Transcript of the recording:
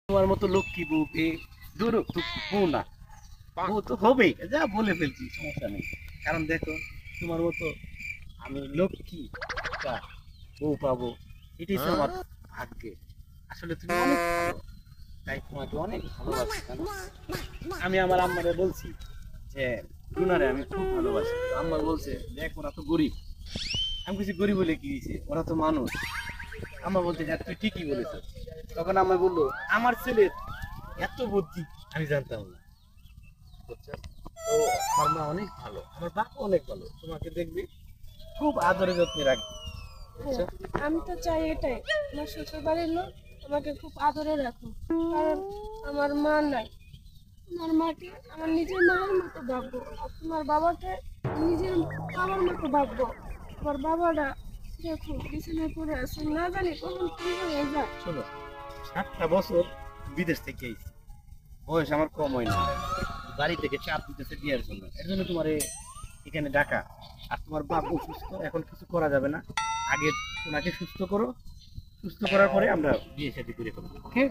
তোমার মতো লক্ষ্মী বউ পেয়ে দূর বউ না, বউ তো হবেই, যা বলে ফেলছি, সমস্যা নেই। কারণ দেখো, তোমার মতো আমি লক্ষ্মী একটা বউ পাবো, এটাই তো আমার ভাগ্যে। আসলে তুমি অনেক ভালো, তাই তোমাকে অনেক ভালোবাসি। জানো, আমি আমার আম্মারে বলছি যে রুনারে আমি খুব ভালোবাসি। তো আম্মা বলছে, দেখ ওরা তো গরিব। আমি কিছু গরিব বলে কি হয়েছে, ওরা তো মানুষ। আম্মা বলছে, হ্যাঁ তুই ঠিকই বলেছ। তখন আম্মা বললো, আমার ছেলের এত বুদ্ধি আমি জানতাম না, বুঝছো? তো আমার মা অনেক ভালো, আমার বাবা অনেক ভালো, তোমাকে দেখবি খুব আদরে যত্নে রাখবে, হ্যাঁ, বুঝছো? আমি তো চাই এটাই, আমার শ্বশুর বাড়ির লোক আমাকে খুব আদরে রাখো। কারণ আমার মা নাই, আমার মাকে আমার নিজের মায়ের মতো ভাববো, আর তোমার বাবাকে নিজের বাবার মতো ভাববো। আমার বাবারা দেখো বিছানায় পড়ে আছে, না জানি কখন কি হয়ে যায়। শোনো, 7টা বছর বিদেশ থেকে এসেছি, বয়স আমার কম হয় না, বাড়ি থেকে চাপ দিতেছে বিয়ের জন্য, এর জন্য তোমার এখানে ডাকা। আর তোমার বাপ অসুস্থ, এখন কিছু করা যাবে না, আগে ওনাকে সুস্থ করো, সুস্থ করার পরে আমরা বিয়ে শাদী করে ফেলবো, ওকে?